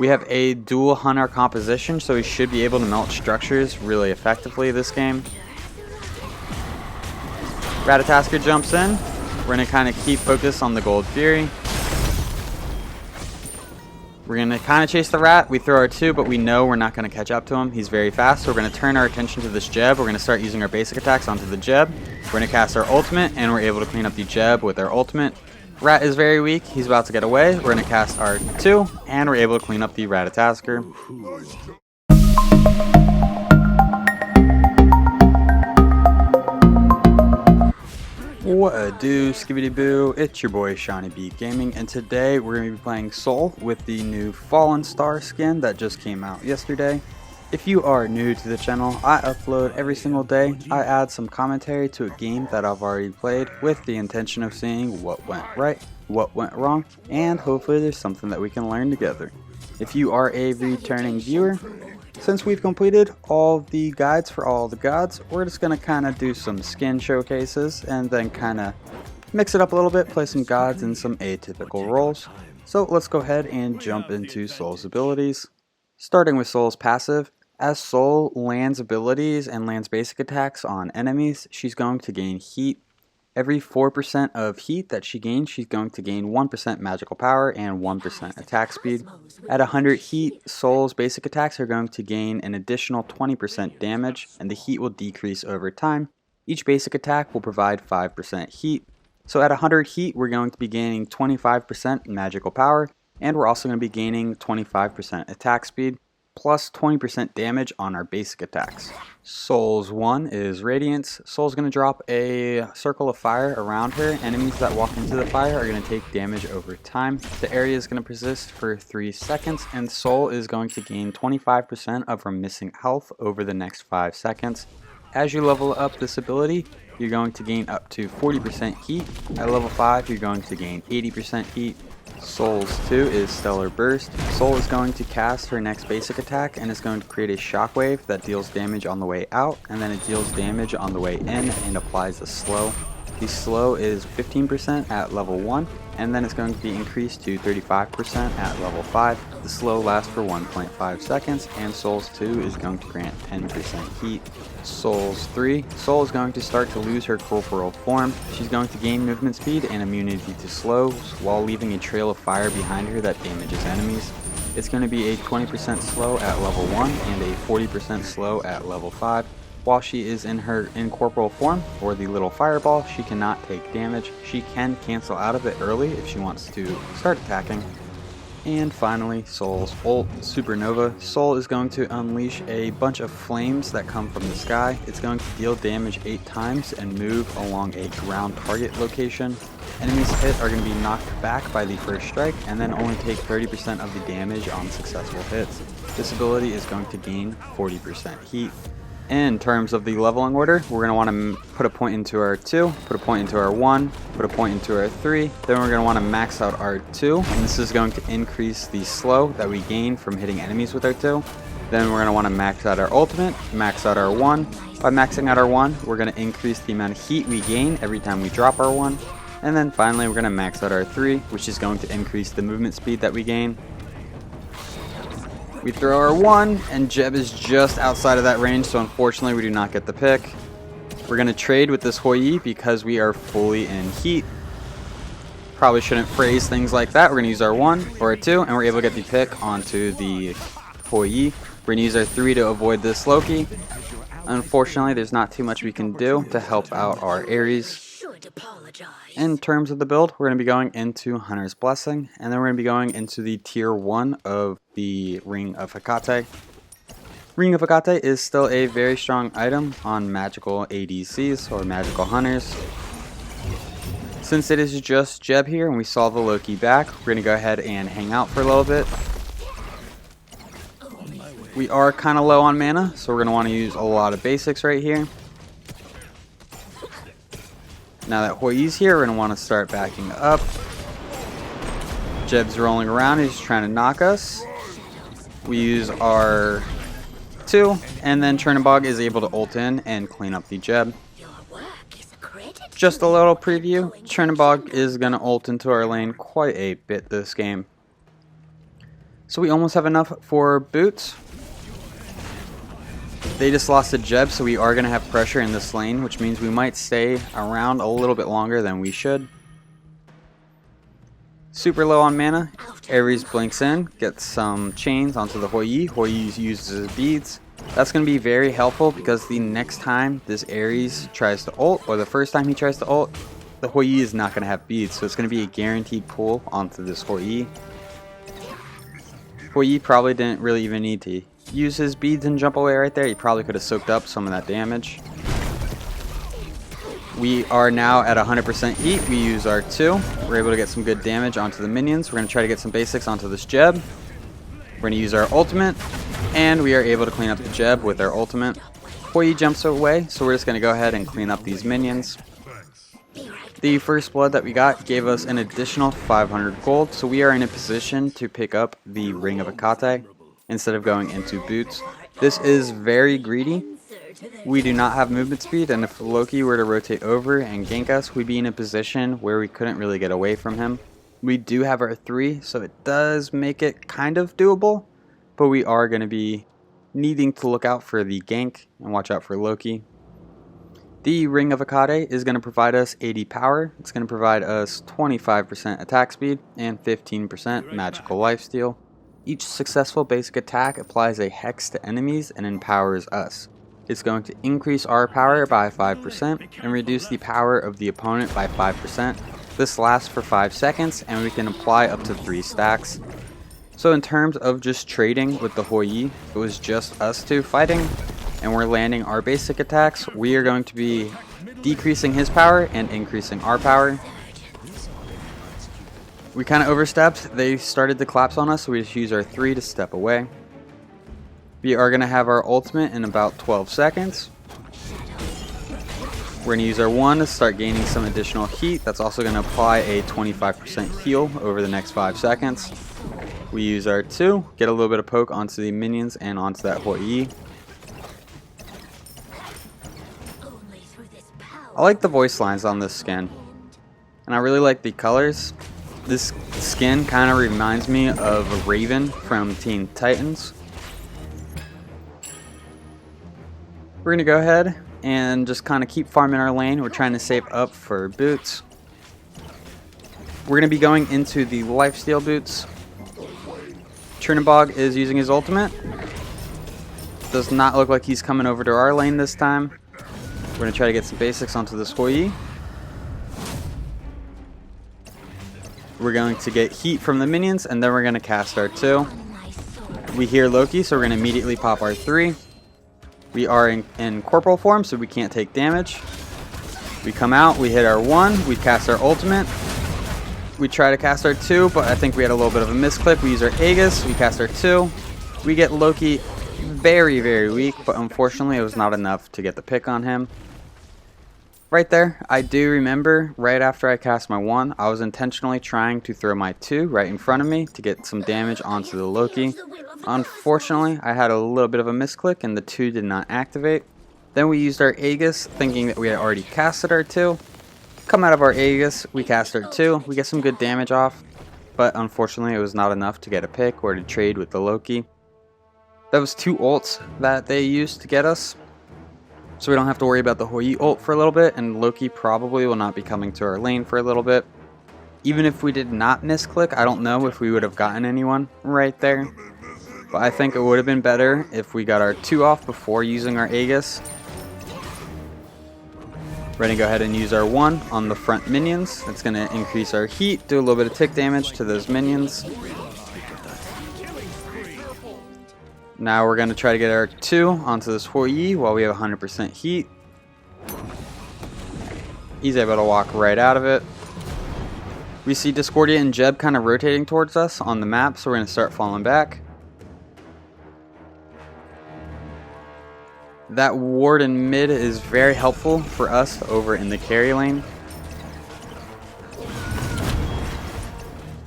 We have a dual hunter composition, so we should be able to melt structures really effectively this game. Ratatasker jumps in. We're going to kind of keep focus on the Gold Fury. We're going to kind of chase the rat. We throw our 2, but we know we're not going to catch up to him. He's very fast, so we're going to turn our attention to this Jeb. We're going to start using our basic attacks onto the Jeb. We're going to cast our ultimate, and we're able to clean up the Jeb with our ultimate. Rat is very weak. He's about to get away. We're going to cast our 2, and we're able to clean up the Ratatasker. What a do, skibbity boo, it's your boy SeanyB Gaming, and today we're going to be playing Soul with the new Fallen Star skin that just came out yesterday. If you are new to the channel, I upload every single day. I add some commentary to a game that I've already played with the intention of seeing what went right, what went wrong, and hopefully there's something that we can learn together. If you are a returning viewer, since we've completed all the guides for all the gods, we're just going to kind of do some skin showcases and then kind of mix it up a little bit, play some gods and some atypical roles. So let's go ahead and jump into Soul's abilities. Starting with Soul's passive, as Soul lands abilities and lands basic attacks on enemies, she's going to gain heat. Every 4% of heat that she gains, she's going to gain 1% magical power and 1% attack speed. At 100 heat, Soul's basic attacks are going to gain an additional 20% damage, and the heat will decrease over time. Each basic attack will provide 5% heat. So at 100 heat, we're going to be gaining 25% magical power, and we're also going to be gaining 25% attack speed, plus 20% damage on our basic attacks. Soul's 1 is Radiance. Soul's going to drop a circle of fire around her. Enemies that walk into the fire are going to take damage over time. The area is going to persist for 3 seconds, and Soul is going to gain 25% of her missing health over the next 5 seconds. As you level up this ability, you're going to gain up to 40% heat. At level 5, you're going to gain 80% heat. Soul's 2 is Stellar Burst. Soul is going to cast her next basic attack and is going to create a shockwave that deals damage on the way out, and then it deals damage on the way in and applies a slow. The slow is 15% at level 1, and then it's going to be increased to 35% at level 5. The slow lasts for 1.5 seconds, and Soul's 2 is going to grant 10% heat. Soul's 3. Soul is going to start to lose her corporeal form. She's going to gain movement speed and immunity to slows, while leaving a trail of fire behind her that damages enemies. It's going to be a 20% slow at level 1 and a 40% slow at level 5. While she is in her incorporeal form, or the little fireball, she cannot take damage. She can cancel out of it early if she wants to start attacking. And finally, Soul's ult, Supernova. Soul is going to unleash a bunch of flames that come from the sky. It's going to deal damage 8 times and move along a ground target location. Enemies hit are going to be knocked back by the first strike and then only take 30% of the damage on successful hits. This ability is going to gain 40% heat. In terms of the leveling order, we're going to want to put a point into our 2, put a point into our 1, put a point into our 3, then we're going to want to max out our 2, and this is going to increase the slow that we gain from hitting enemies with our 2. Then we're going to want to max out our ultimate, max out our 1. By maxing out our 1, we're going to increase the amount of heat we gain every time we drop our 1. And then finally, we're going to max out our 3, which is going to increase the movement speed that we gain. We throw our 1, and Jeb is just outside of that range, so unfortunately we do not get the pick. We're going to trade with this Hoi because we are fully in heat. Probably shouldn't phrase things like that. We're going to use our 1 or our 2, and we're able to get the pick onto the Hoi. We're going to use our 3 to avoid this Loki. Unfortunately, there's not too much we can do to help out our Ares. In terms of the build, we're going to be going into Hunter's Blessing, and then we're going to be going into the tier 1 of the Ring of Hecate. Ring of Hecate is still a very strong item on magical ADCs or magical hunters. Since it is just Jeb here and we saw the Loki back, we're going to go ahead and hang out for a little bit. We are kind of low on mana, so we're going to want to use a lot of basics right here. Now that Hoi's here, we're going to want to start backing up. Jeb's rolling around, he's trying to knock us. We use our 2, and then Chernabog is able to ult in and clean up the Jeb. Just a little preview, Chernabog is going to ult into our lane quite a bit this game. So we almost have enough for boots. They just lost a Jeb, so we are going to have pressure in this lane, which means we might stay around a little bit longer than we should. Super low on mana. Ares blinks in, gets some chains onto the Hou Yi. Hou Yi uses his beads. That's going to be very helpful because the next time this Ares tries to ult, or the first time he tries to ult, the Hou Yi is not going to have beads, so it's going to be a guaranteed pull onto this Hou Yi. Hou Yi probably didn't really even need to use his beads and jump away right there. He probably could have soaked up some of that damage. We are now at 100% heat. We use our 2. We're able to get some good damage onto the minions. We're going to try to get some basics onto this Jeb. We're going to use our ultimate, and we are able to clean up the Jeb with our ultimate. Hou Yi jumps away, so we're just going to go ahead and clean up these minions. The first blood that we got gave us an additional 500 gold, so we are in a position to pick up the Ring of Hecate instead of going into boots. This is very greedy. We do not have movement speed, and if Loki were to rotate over and gank us, we'd be in a position where we couldn't really get away from him. We do have our 3, so it does make it kind of doable, but we are going to be needing to look out for the gank and watch out for Loki. The Ring of Hecate is going to provide us 80 power. It's going to provide us 25% attack speed and 15% magical lifesteal. Each successful basic attack applies a hex to enemies and empowers us. It's going to increase our power by 5% and reduce the power of the opponent by 5%. This lasts for 5 seconds and we can apply up to 3 stacks. So in terms of just trading with the Hou Yi, it was just us 2 fighting, and we're landing our basic attacks. We are going to be decreasing his power and increasing our power. We kind of overstepped. They started to collapse on us, so we just use our 3 to step away. We are going to have our ultimate in about 12 seconds. We're going to use our 1 to start gaining some additional heat. That's also going to apply a 25% heal over the next 5 seconds. We use our 2, get a little bit of poke onto the minions and onto that Hou Yi. I like the voice lines on this skin, and I really like the colors. This skin kind of reminds me of Raven from Teen Titans. We're going to go ahead and just kind of keep farming our lane. We're trying to save up for boots. We're going to be going into the lifesteal boots. Chernabog is using his ultimate. Does not look like he's coming over to our lane this time. We're going to try to get some basics onto this Hou Yi. We're going to get heat from the minions, and then we're going to cast our 2. We hear Loki, so we're going to immediately pop our 3. We are in corporal form, so we can't take damage. We come out, we hit our 1, we cast our ultimate. We try to cast our 2, but I think we had a little bit of a misclick. We use our Aegis, we cast our 2. We get Loki very, very weak, but unfortunately it was not enough to get the pick on him. Right there, I do remember right after I cast my 1, I was intentionally trying to throw my 2 right in front of me to get some damage onto the Loki. Unfortunately, I had a little bit of a misclick and the 2 did not activate. Then we used our Aegis, thinking that we had already casted our 2. Come out of our Aegis, we cast our 2, we get some good damage off, but unfortunately it was not enough to get a pick or to trade with the Loki. That was 2 ults that they used to get us. So we don't have to worry about the Hou Yi ult for a little bit, and Loki probably will not be coming to our lane for a little bit. Even if we did not misclick, I don't know if we would have gotten anyone right there. But I think it would have been better if we got our 2 off before using our Aegis. We're going to go ahead and use our 1 on the front minions. It's going to increase our heat, do a little bit of tick damage to those minions. Now we're going to try to get our 2 onto this Hou Yi while we have 100% heat. He's able to walk right out of it. We see Discordia and Jeb kind of rotating towards us on the map, so we're going to start falling back. That ward in mid is very helpful for us over in the carry lane.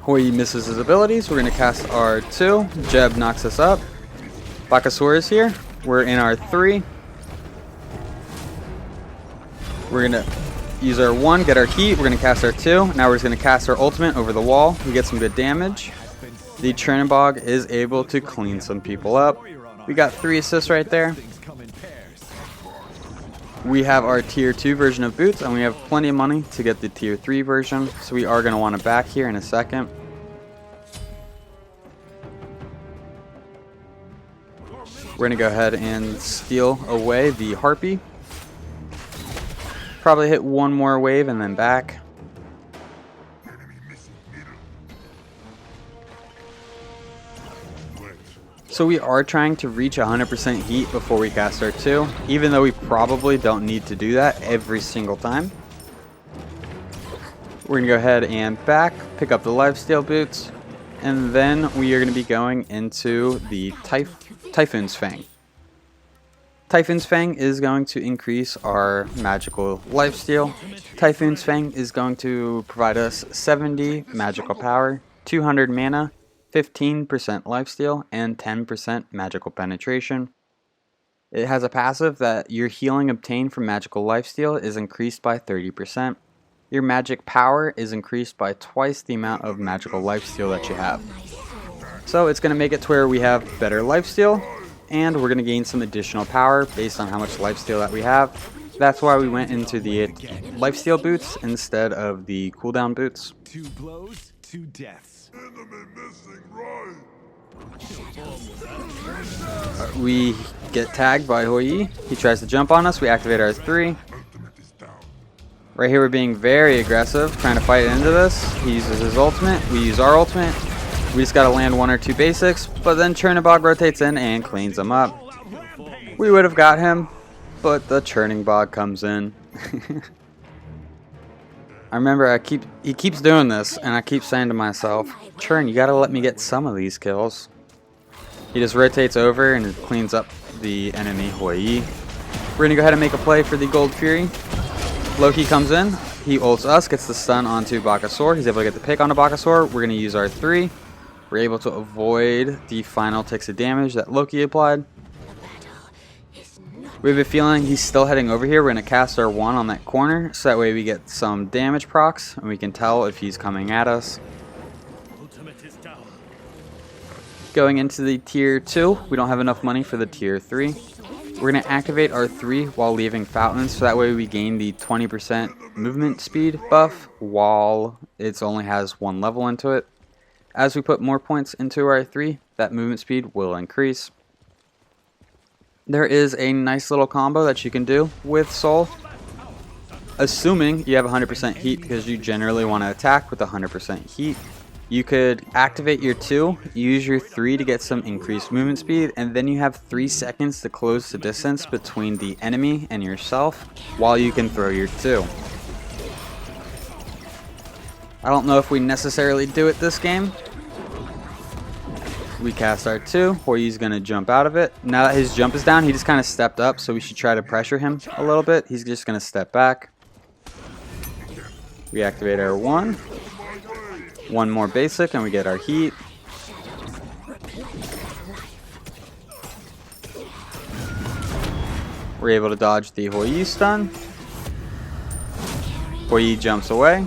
Hou Yi misses his abilities. We're going to cast our 2. Jeb knocks us up. Bakasura is here. We're in our 3. We're going to use our 1, get our heat. We're going to cast our 2. Now we're just going to cast our ultimate over the wall. We get some good damage. The Chernobog is able to clean some people up. We got 3 assists right there. We have our tier 2 version of boots, and we have plenty of money to get the tier 3 version, so we are going to want to back here in a second. We're going to go ahead and steal away the Harpy. Probably hit one more wave and then back. So we are trying to reach 100% heat before we cast our 2, even though we probably don't need to do that every single time. We're going to go ahead and back, pick up the lifesteal boots, and then we are going to be going into the Typhons Fang. Typhons Fang is going to increase our magical lifesteal. Typhons Fang is going to provide us 70 magical power, 200 mana, 15% lifesteal, and 10% magical penetration. It has a passive that your healing obtained from magical lifesteal is increased by 30%. Your magic power is increased by twice the amount of magical lifesteal that you have. So it's going to make it to where we have better lifesteal, and we're going to gain some additional power based on how much lifesteal that we have. That's why we went into the lifesteal boots instead of the cooldown boots. 2 blows, 2 deaths. We get tagged by Hoi. He tries to jump on us. We activate our 3. Right here we're being very aggressive, trying to fight into this. He uses his ultimate. We use our ultimate. We just got to land 1 or 2 basics, but then Chernobog rotates in and cleans him up. We would have got him, but the Churning Bog comes in. I remember he keeps doing this, and I keep saying to myself, Churn, you gotta let me get some of these kills. He just rotates over and cleans up the enemy Hoi. We're gonna go ahead and make a play for the Gold Fury. Loki comes in, he ults us, gets the stun onto Bakasor. He's able to get the pick onto Bakasor. We're gonna use our 3. We're able to avoid the final ticks of damage that Loki applied. We have a feeling he's still heading over here. We're going to cast our 1 on that corner, so that way we get some damage procs, and we can tell if he's coming at us. Going into the tier 2, we don't have enough money for the tier 3. We're going to activate our 3 while leaving fountains, so that way we gain the 20% movement speed buff, while it only has 1 level into it. As we put more points into our 3, that movement speed will increase. There is a nice little combo that you can do with Soul, assuming you have 100% heat, because you generally want to attack with 100% heat. You could activate your 2, use your 3 to get some increased movement speed, and then you have 3 seconds to close the distance between the enemy and yourself while you can throw your 2. I don't know if we necessarily do it this game. We cast our 2. Hoi's going to jump out of it. Now that his jump is down, he just kind of stepped up, so we should try to pressure him a little bit. He's just going to step back. We activate our 1. 1 more basic, and we get our heat. We're able to dodge the Hoi stun. Hoi jumps away.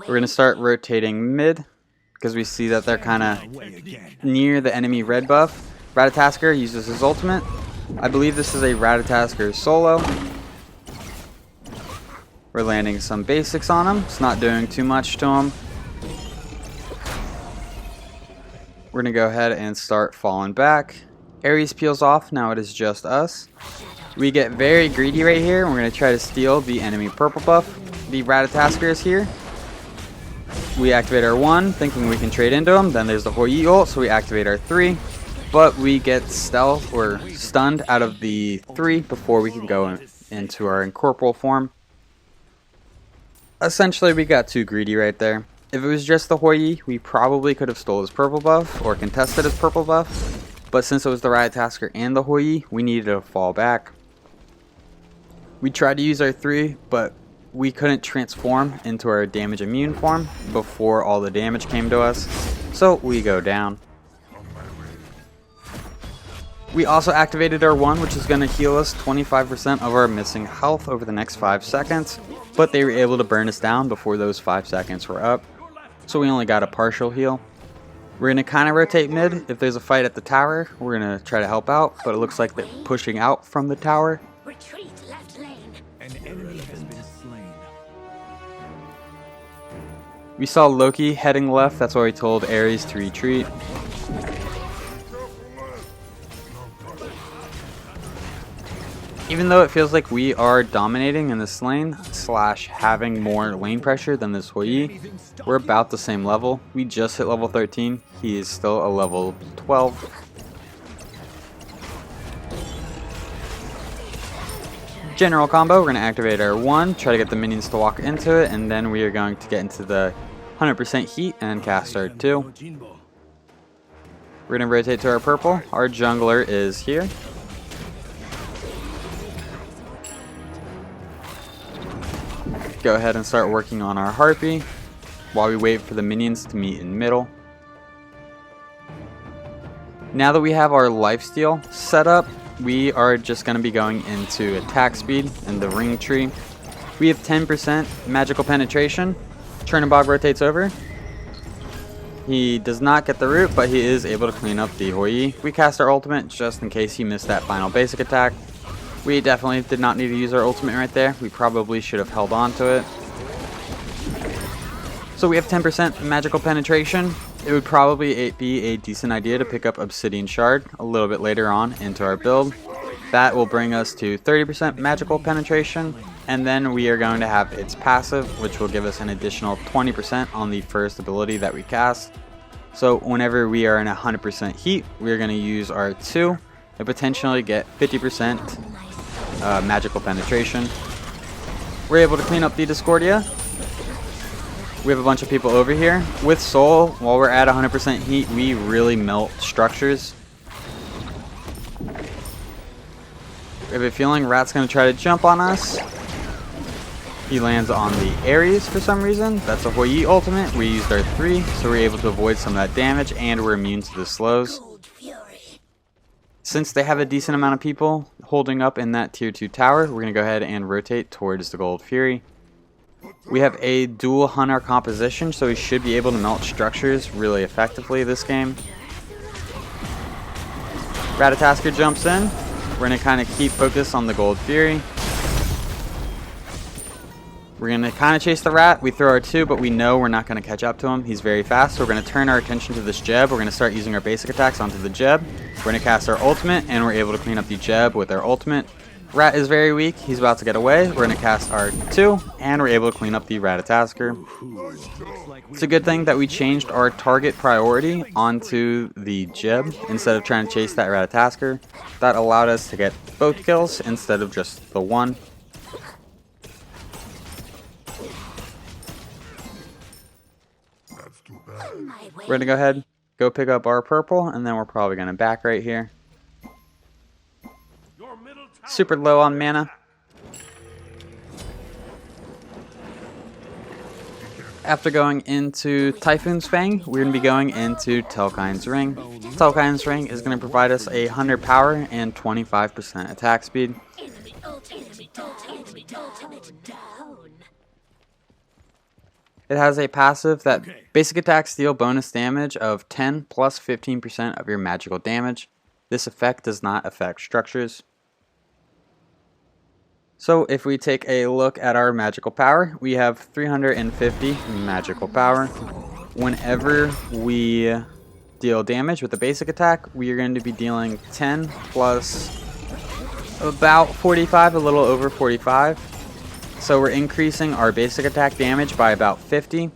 We're going to start rotating mid, because we see that they're kind of near the enemy red buff. Ratatasker uses his ultimate. I believe this is a Ratatasker solo. We're landing some basics on him. It's not doing too much to him. We're going to go ahead and start falling back. Ares peels off. Now it is just us. We get very greedy right here. We're going to try to steal the enemy purple buff. The Ratatasker is here. We activate our 1, thinking we can trade into him. Then there's the Hoi ult, so we activate our 3. But we get stealth or stunned out of the 3 before we can go into our incorporeal form. Essentially, we got too greedy right there. If it was just the Hoi, we probably could have stole his purple buff or contested his purple buff. But since it was the Ratatasker and the Hoi, we needed to fall back. We tried to use our 3, but we couldn't transform into our damage immune form before all the damage came to us, so we go down. We also activated our 1, which is going to heal us 25% of our missing health over the next 5 seconds, but they were able to burn us down before those 5 seconds were up. so we only got a partial heal. We're going to kind of rotate mid. If there's a fight at the tower, we're going to try to help out, but it looks like they're pushing out from the tower. Retreat left lane. An enemy has been slain. We saw Loki heading left, that's why we told Ares to retreat. Even though it feels like we are dominating in this lane, slash having more lane pressure than this Hou Yi, we're about the same level. We just hit level 13, he is still a level 12. General combo, we're going to activate our 1, try to get the minions to walk into it, and then we are going to get into the 100% heat and cast our 2. We're going to rotate to our purple, our jungler is here. Go ahead and start working on our harpy while we wait for the minions to meet in middle. Now that we have our lifesteal set up, we are just going to be going into attack speed in the ring tree. We have 10% magical penetration. Chernobog rotates over. He does not get the root, but he is able to clean up the Hou Yi. We cast our ultimate just in case he missed that final basic attack. We definitely did not need to use our ultimate right there. We probably should have held on to it. So we have 10% magical penetration. It would probably be a decent idea to pick up Obsidian Shard a little bit later on into our build. That will bring us to 30% magical penetration, and then we are going to have its passive, which will give us an additional 20% on the first ability that we cast. So whenever we are in 100% heat, we are going to use our 2 and potentially get 50% magical penetration. We're able to clean up the Discordia. We have a bunch of people over here. With Soul, while we're at 100% heat, we really melt structures. We have a feeling Rat's going to try to jump on us. He lands on the Ares for some reason. That's a Hou Yi ultimate. We used our 3, so we're able to avoid some of that damage, and we're immune to the slows. Since they have a decent amount of people holding up in that tier 2 tower, we're going to go ahead and rotate towards the Gold Fury. We have a dual hunter composition, so we should be able to melt structures really effectively this game. Ratatasker jumps in. We're going to kind of keep focus on the Gold Fury. We're going to kind of chase the rat. We throw our 2, but we know we're not going to catch up to him. He's very fast, so we're going to turn our attention to this Jeb. We're going to start using our basic attacks onto the Jeb. We're going to cast our ultimate, and we're able to clean up the Jeb with our ultimate. Rat is very weak. He's about to get away. We're going to cast our 2, and we're able to clean up the Ratatasker. It's a good thing that we changed our target priority onto the Jeb instead of trying to chase that Ratatasker. That allowed us to get both kills instead of just the 1. We're going to go ahead, go pick up our purple, and then we're probably going to back right here. Super low on mana. After going into Typhons Fang, we're going to be going into Telkhines Ring. Telkhines Ring is going to provide us 100 power and 25% attack speed. It has a passive that basic attacks deal bonus damage of 10 plus 15% of your magical damage. This effect does not affect structures. So if we take a look at our magical power, we have 350 magical power. Whenever we deal damage with a basic attack, we are going to be dealing 10 plus about 45, a little over 45. So we're increasing our basic attack damage by about 50.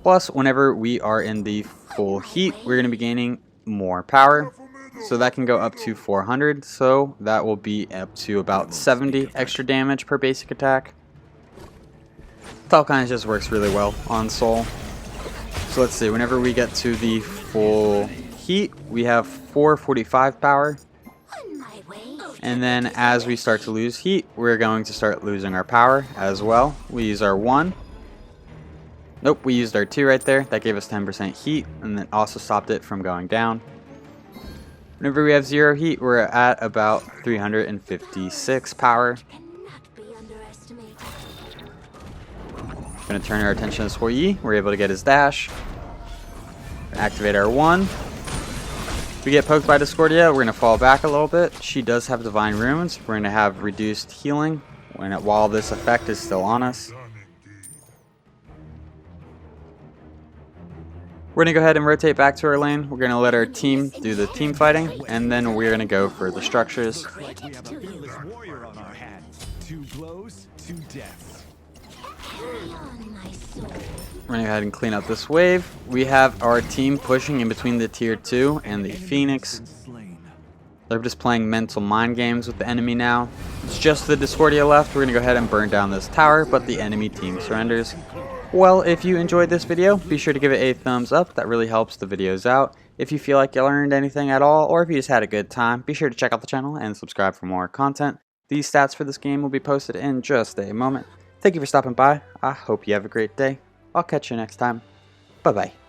Plus, whenever we are in the full heat, we're going to be gaining more power. So that can go up to 400. So that will be up to about 70 extra damage per basic attack. Telkhines just works really well on Soul. So let's see, whenever we get to the full heat, we have 445 power. And then as we start to lose heat, we're going to start losing our power as well. We use our 1. Nope, we used our 2 right there. That gave us 10% heat, and then also stopped it from going down. Whenever we have 0 heat, we're at about 356 power. Gonna going to turn our attention to SeanyB. We're able to get his dash. Activate our 1. If we get poked by Discordia, we're going to fall back a little bit. She does have Divine Runes. We're going to have reduced healing while this effect is still on us. We're going to go ahead and rotate back to our lane. We're going to let our team do the team fighting, and then we're going to go for the structures. We have a fearless warrior on our hands. 2 blows, 2 deaths. We're going to go ahead and clean up this wave. We have our team pushing in between the tier 2 and the Phoenix. They're just playing mental mind games with the enemy now. It's just the Discordia left. We're going to go ahead and burn down this tower, but the enemy team surrenders. Well, if you enjoyed this video, be sure to give it a thumbs up. That really helps the videos out. If you feel like you learned anything at all, or if you just had a good time, be sure to check out the channel and subscribe for more content. These stats for this game will be posted in just a moment. Thank you for stopping by. I hope you have a great day. I'll catch you next time. Bye-bye.